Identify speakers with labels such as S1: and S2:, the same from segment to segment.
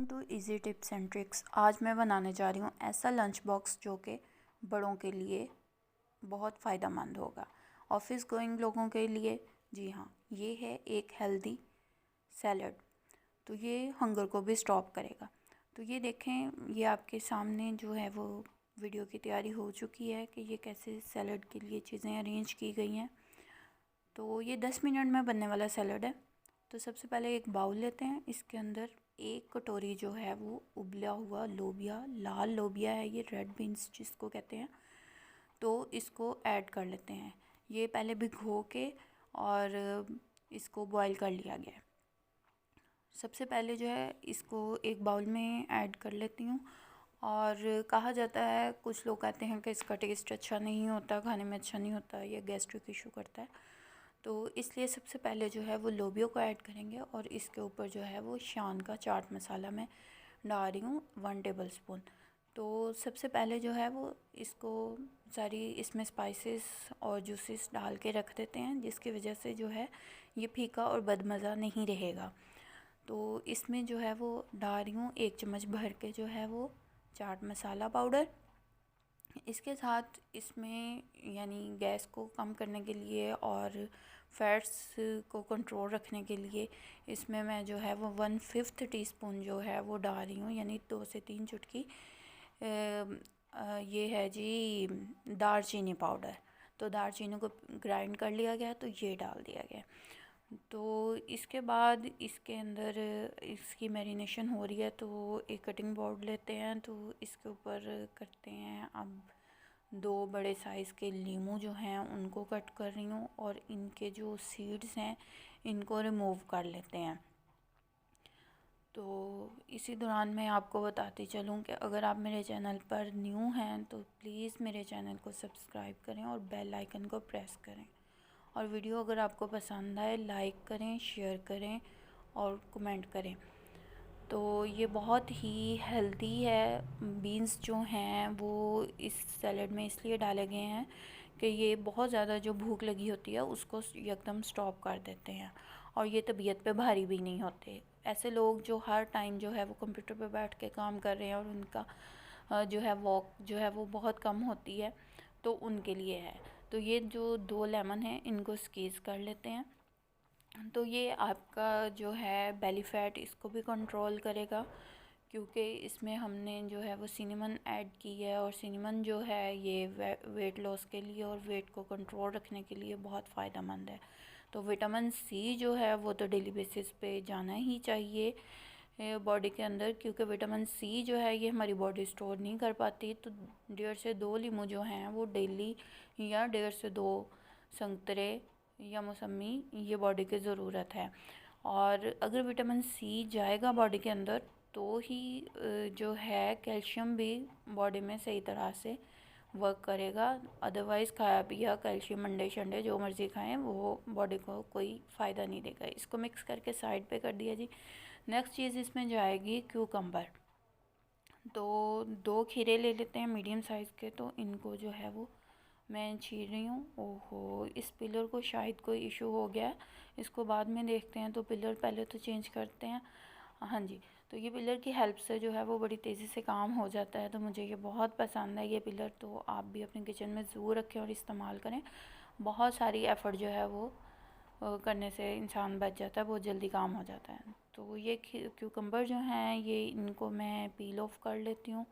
S1: Welcome to easy tips and tricks. आज मैं बनाने जा रही हूँ ऐसा लंच बॉक्स जो कि बड़ों के लिए बहुत फ़ायदेमंद होगा, ऑफिस गोइंग लोगों के लिए। जी हाँ, ये है एक हेल्दी सैलड। तो ये हंगर को भी स्टॉप करेगा। तो ये देखें, ये आपके सामने जो है वो वीडियो की तैयारी हो चुकी है कि ये कैसे सैलड के लिए चीज़ें अरेंज की गई हैं। तो ये 10 मिनट में बनने वाला सैलड है। तो सबसे पहले एक बाउल लेते हैं, इसके अंदर एक कटोरी जो है वो उबला हुआ लोबिया, लाल लोबिया है ये, रेड बीन्स जिसको कहते हैं, तो इसको ऐड कर लेते हैं। ये पहले भिगो के और इसको बॉईल कर लिया गया है। सबसे पहले जो है इसको एक बाउल में ऐड कर लेती हूँ। और कहा जाता है, कुछ लोग कहते हैं कि इसका टेस्ट अच्छा नहीं होता, खाने में अच्छा नहीं होता, ये गैस्ट्रिक इशू करता है। तो इसलिए सबसे पहले जो है वो लोबियो को ऐड करेंगे और इसके ऊपर जो है वो शान का चाट मसाला मैं डाल रही हूँ 1 टेबल स्पून। तो सबसे पहले जो है वो इसको सारी इसमें स्पाइसेस और जूसेस डाल के रख देते हैं, जिसकी वजह से जो है ये फीका और बदमज़ा नहीं रहेगा। तो इसमें जो है वो डाल रही हूँ 1 चम्मच भर के जो है वो चाट मसाला पाउडर। इसके साथ इसमें यानी गैस को कम करने के लिए और फैट्स को कंट्रोल रखने के लिए इसमें मैं जो है वो 1/5 टीस्पून जो है वो डाल रही हूँ, यानी 2 से 3 चुटकी ये है जी दालचीनी पाउडर। तो दालचीनी को ग्राइंड कर लिया गया, तो ये डाल दिया गया। तो इसके बाद इसके अंदर इसकी मैरिनेशन हो रही है, तो एक कटिंग बोर्ड लेते हैं, तो इसके ऊपर करते हैं अब 2 बड़े साइज़ के नींबू जो हैं उनको कट कर रही हूँ और इनके जो सीड्स हैं इनको रिमूव कर लेते हैं। तो इसी दौरान मैं आपको बताती चलूँ कि अगर आप मेरे चैनल पर न्यू हैं तो प्लीज़ मेरे चैनल को सब्सक्राइब करें और बेल आइकन को प्रेस करें। और वीडियो अगर आपको पसंद आए लाइक करें, शेयर करें और कमेंट करें। तो ये बहुत ही हेल्दी है। बीन्स जो हैं वो इस सैलड में इसलिए डाले गए हैं कि ये बहुत ज़्यादा जो भूख लगी होती है उसको एकदम स्टॉप कर देते हैं और ये तबीयत पे भारी भी नहीं होते। ऐसे लोग जो हर टाइम जो है वो कंप्यूटर पे बैठ के काम कर रहे हैं और उनका जो है वॉक जो है वो बहुत कम होती है, तो उनके लिए है। तो ये जो 2 लेमन हैं इनको स्क्वीज़ कर लेते हैं। तो ये आपका जो है बेली फैट इसको भी कंट्रोल करेगा, क्योंकि इसमें हमने जो है वो सिनेमन ऐड की है और सिनेमन जो है ये वेट लॉस के लिए और वेट को कंट्रोल रखने के लिए बहुत फ़ायदेमंद है। तो विटामिन सी जो है वो तो डेली बेसिस पे जाना ही चाहिए बॉडी के अंदर, क्योंकि विटामिन सी जो है ये हमारी बॉडी स्टोर नहीं कर पाती। तो 1.5 से 2 लीमू जो हैं वो डेली, या 1.5 से 2 संतरे या मौसमी ये बॉडी की ज़रूरत है। और अगर विटामिन सी जाएगा बॉडी के अंदर तो ही जो है कैल्शियम भी बॉडी में सही तरह से वर्क करेगा। अदरवाइज़ खाया पिया कैल्शियम अंडे शंडे जो मर्ज़ी खाएं वो बॉडी को कोई फ़ायदा नहीं देगा। इसको मिक्स करके साइड पे कर दिया जी। नेक्स्ट चीज़ इसमें जाएगी क्यूकम्बर। तो 2 खीरे ले लेते हैं मीडियम साइज़ के, तो इनको जो है वो मैं छील रही हूँ। ओहो, इस पिलर को शायद कोई इशू हो गया है, इसको बाद में देखते हैं। तो पिलर पहले तो चेंज करते हैं। हाँ जी, तो ये पिलर की हेल्प से जो है वो बड़ी तेज़ी से काम हो जाता है। तो मुझे ये बहुत पसंद है ये पिलर, तो आप भी अपने किचन में ज़रूर रखें और इस्तेमाल करें। बहुत सारी एफ़र्ट जो है वो करने से इंसान बच जाता है, बहुत जल्दी काम हो जाता है। तो ये क्यूकम्बर जो हैं ये इनको मैं पील ऑफ कर लेती हूँ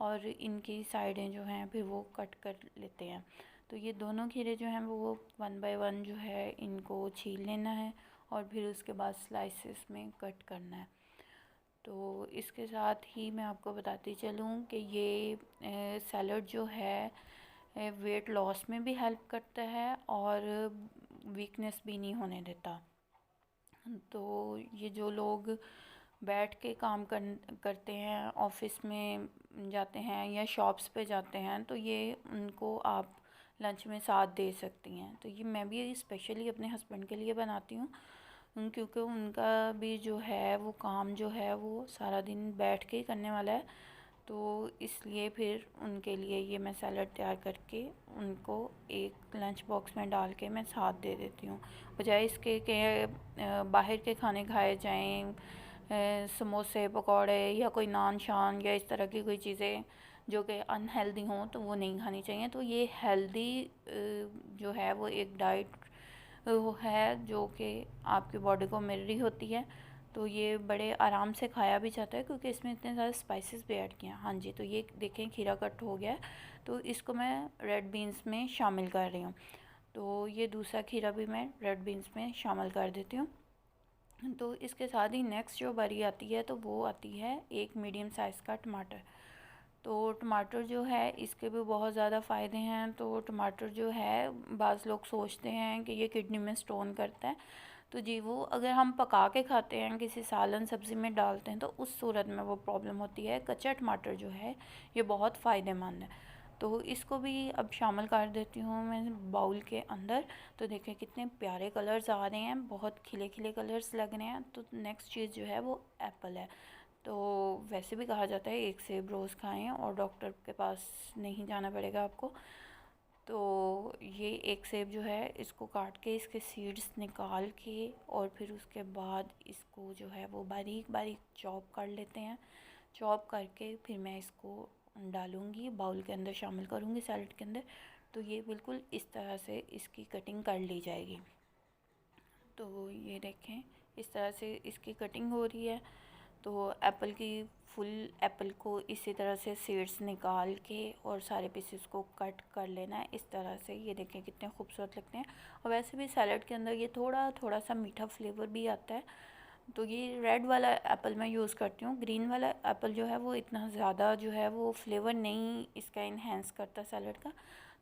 S1: और इनकी साइडें जो हैं फिर वो कट कर लेते हैं। तो ये दोनों खीरे जो हैं वो 1 बाय 1 जो है इनको छील लेना है और फिर उसके बाद स्लाइसेस में कट करना है। तो इसके साथ ही मैं आपको बताती चलूँ कि ये सैलड जो है वेट लॉस में भी हेल्प करता है और वीकनेस भी नहीं होने देता। तो ये जो लोग बैठ के काम करते हैं, ऑफिस में जाते हैं या शॉप्स पे जाते हैं, तो ये उनको आप लंच में साथ दे सकती हैं। तो ये मैं भी स्पेशली अपने हस्बैंड के लिए बनाती हूँ, क्योंकि उनका भी जो है वो काम जो है वो सारा दिन बैठ के ही करने वाला है। तो इसलिए फिर उनके लिए ये मैं सैलड तैयार करके उनको एक लंच बॉक्स में डाल के मैं साथ दे देती हूँ, बजाय इसके कि बाहर के खाने खाए जाएं समोसे पकौड़े या कोई नान शान या इस तरह की कोई चीज़ें जो कि अनहेल्दी हों तो वो नहीं खानी चाहिए। तो ये हेल्दी जो है वो एक डाइट वो है जो कि आपकी बॉडी को मिल रही होती है। तो ये बड़े आराम से खाया भी जाता है क्योंकि इसमें इतने ज़्यादा स्पाइसेस भी ऐड किए हैं। हाँ जी, तो ये देखें खीरा कट हो गया है, तो इसको मैं रेड बीन्स में शामिल कर रही हूँ। तो ये दूसरा खीरा भी मैं रेड बीन्स में शामिल कर देती हूँ। तो इसके साथ ही नेक्स्ट जो बारी आती है तो वो आती है एक मीडियम साइज़ का टमाटर। तो टमाटर जो है इसके भी बहुत ज़्यादा फ़ायदे हैं। तो टमाटर जो है बाज़ लोग सोचते हैं कि ये किडनी में स्टोन करता है, तो जी वो अगर हम पका के खाते हैं, किसी सालन सब्ज़ी में डालते हैं, तो उस सूरत में वो प्रॉब्लम होती है। कच्चा टमाटर जो है ये बहुत फ़ायदेमंद है। तो इसको भी अब शामिल कर देती हूँ मैं बाउल के अंदर। तो देखें कितने प्यारे कलर्स आ रहे हैं, बहुत खिले खिले कलर्स लग रहे हैं। तो नेक्स्ट चीज़ जो है वो एप्पल है। तो वैसे भी कहा जाता है एक सेब रोज़ खाएं और डॉक्टर के पास नहीं जाना पड़ेगा आपको। तो ये एक सेब जो है इसको काट के इसके सीड्स निकाल के और फिर उसके बाद इसको जो है वो बारीक बारीक चॉप कर लेते हैं। चॉप करके फिर मैं इसको डालूँगी बाउल के अंदर, शामिल करूँगी सैलेड के अंदर। तो ये बिल्कुल इस तरह से इसकी कटिंग कर ली जाएगी। तो ये देखें इस तरह से इसकी कटिंग हो रही है। तो एप्पल की फुल एप्पल को इसी तरह से सीड्स निकाल के और सारे पीसेस को कट कर लेना है इस तरह से। ये देखें कितने खूबसूरत लगते हैं। और वैसे भी सैलड के अंदर ये थोड़ा थोड़ा सा मीठा फ्लेवर भी आता है। तो ये रेड वाला एप्पल मैं यूज़ करती हूँ। ग्रीन वाला एप्पल जो है वो इतना ज़्यादा जो है वो फ्लेवर नहीं इसका इन्हेंस करता सैलड का।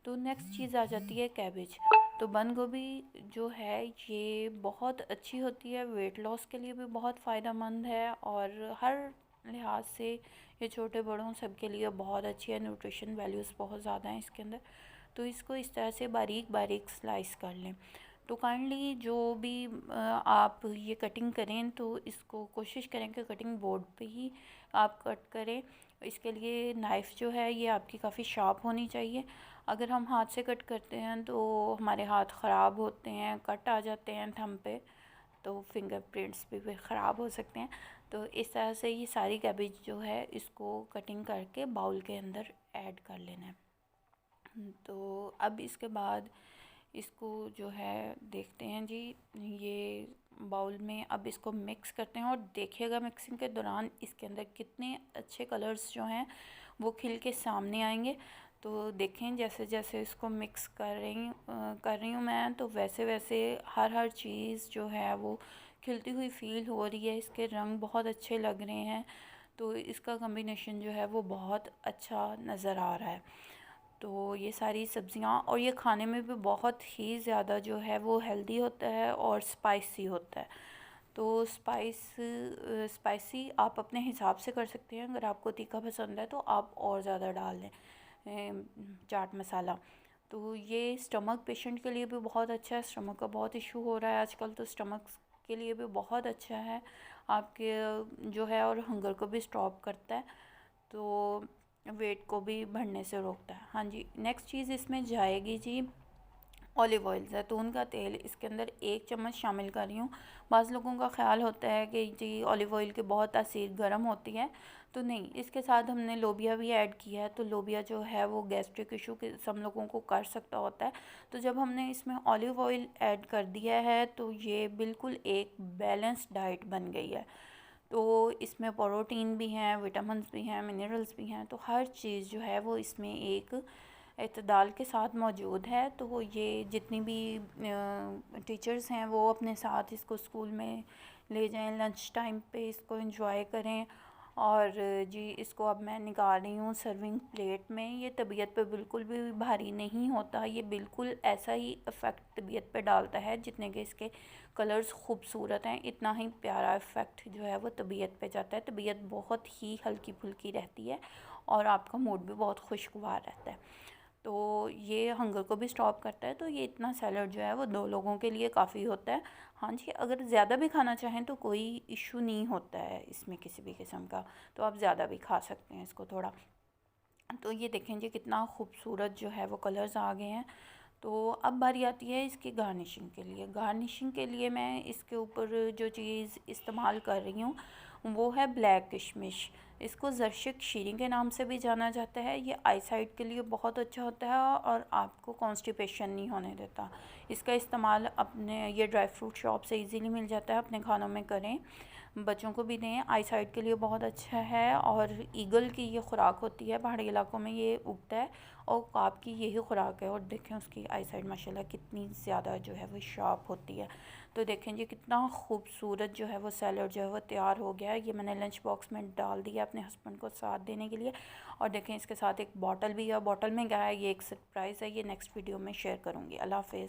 S1: तो नेक्स्ट चीज़ आ जाती है कैबेज। तो बंद गोभी जो है ये बहुत अच्छी होती है, वेट लॉस के लिए भी बहुत फ़ायदेमंद है और हर लिहाज से ये छोटे बड़ों सबके लिए बहुत अच्छी है। न्यूट्रिशन वैल्यूज़ बहुत ज़्यादा हैं इसके अंदर। तो इसको इस तरह से बारीक बारीक स्लाइस कर लें। तो काइंडली जो भी आप ये कटिंग करें तो इसको कोशिश करें कि कटिंग बोर्ड पे ही आप कट करें। इसके लिए नाइफ़ जो है ये आपकी काफ़ी शार्प होनी चाहिए। अगर हम हाथ से कट करते हैं तो हमारे हाथ ख़राब होते हैं, कट आ जाते हैं थंब पे, तो फिंगरप्रिंट्स भी फिर ख़राब हो सकते हैं। तो इस तरह से ये सारी कैबेज जो है इसको कटिंग करके बाउल के अंदर ऐड कर लेना है। तो अब इसके बाद इसको जो है देखते हैं जी, ये बाउल में अब इसको मिक्स करते हैं और देखिएगा मिक्सिंग के दौरान इसके अंदर कितने अच्छे कलर्स जो हैं वो खिल के सामने आएंगे। तो देखें जैसे जैसे इसको मिक्स कर रही हूँ मैं, तो वैसे वैसे हर चीज़ जो है वो खिलती हुई फील हो रही है। इसके रंग बहुत अच्छे लग रहे हैं। तो इसका कॉम्बिनेशन जो है वो बहुत अच्छा नज़र आ रहा है। तो ये सारी सब्ज़ियाँ और ये खाने में भी बहुत ही ज़्यादा जो है वो हेल्दी होता है और स्पाइसी होता है। तो स्पाइसी आप अपने हिसाब से कर सकते हैं। अगर आपको तीखा पसंद है तो आप और ज़्यादा डाल दें चाट मसाला। तो ये स्टमक पेशेंट के लिए भी बहुत अच्छा है। स्टमक का बहुत इशू हो रहा है आजकल, तो स्टमक के लिए भी बहुत अच्छा है आपके जो है, और हंगर को भी स्टॉप करता है। तो वेट को भी बढ़ने से रोकता है। हाँ जी, नेक्स्ट चीज़ इसमें जाएगी जी ऑलिव ऑयल, जैतून का तेल। इसके अंदर 1 चम्मच शामिल कर रही हूँ। बाज़ लोगों का ख़्याल होता है कि जी ऑलिव ऑयल की बहुत तासीर गर्म होती है, तो नहीं, इसके साथ हमने लोबिया भी ऐड किया है। तो लोबिया जो है वो गैस्ट्रिक इशू के सब लोगों को कर सकता होता है। तो जब हमने इसमें ऑलिव ऑयल ऐड कर दिया है तो ये बिल्कुल एक बैलेंस्ड डाइट बन गई है। तो इसमें प्रोटीन भी हैं, विटामिन्स भी हैं, मिनरल्स भी हैं। तो हर चीज़ जो है वो इसमें एक इतदाल के साथ मौजूद है। तो ये जितनी भी टीचर्स हैं वो अपने साथ इसको स्कूल में ले जाएं, लंच टाइम पे इसको एंजॉय करें। और जी इसको अब मैं निकाल रही हूँ सर्विंग प्लेट में। ये तबीयत पे बिल्कुल भी भारी नहीं होता। ये बिल्कुल ऐसा ही इफ़ेक्ट तबीयत पे डालता है जितने के इसके कलर्स खूबसूरत हैं, इतना ही प्यारा इफ़ेक्ट जो है वो तबीयत पे जाता है। तबीयत बहुत ही हल्की फुल्की रहती है और आपका मूड भी बहुत खुशगवार रहता है। तो ये हंगर को भी स्टॉप करता है। तो ये इतना सैलड जो है वो 2 लोगों के लिए काफ़ी होता है। हाँ जी, अगर ज़्यादा भी खाना चाहें तो कोई इशू नहीं होता है इसमें किसी भी किस्म का, तो आप ज़्यादा भी खा सकते हैं इसको थोड़ा। तो ये देखें जी कितना खूबसूरत जो है वो कलर्स आ गए हैं। तो अब बारी आती है इसकी गार्निशिंग के लिए। गार्निशिंग के लिए मैं इसके ऊपर जो चीज़ इस्तेमाल कर रही हूँ वो है ब्लैक किशमिश। इसको ज़रशिक शीरी के नाम से भी जाना जाता है। ये आईसाइट के लिए बहुत अच्छा होता है और आपको कॉन्स्टिपेशन नहीं होने देता। इसका इस्तेमाल अपने ये ड्राई फ्रूट शॉप से इजीली मिल जाता है, अपने खानों में करें, बच्चों को भी दें। आईसाइट के लिए बहुत अच्छा है और ईगल की ये खुराक होती है, पहाड़ी इलाकों में ये उगता है और काब की यही खुराक है। और देखें उसकी आईसाइट माशाल्लाह कितनी ज़्यादा जो है वो शार्प होती है। तो देखें जी कितना खूबसूरत जो है वो सैलड जो है वो तैयार हो गया है। ये मैंने लंच बॉक्स में डाल दिया अपने हस्बैंड को साथ देने के लिए। और देखें इसके साथ एक बॉटल भी है, बॉटल में क्या है ये एक सरप्राइज़ है, ये नेक्स्ट वीडियो में शेयर करूँगी। अल्लाह हाफ़िज़।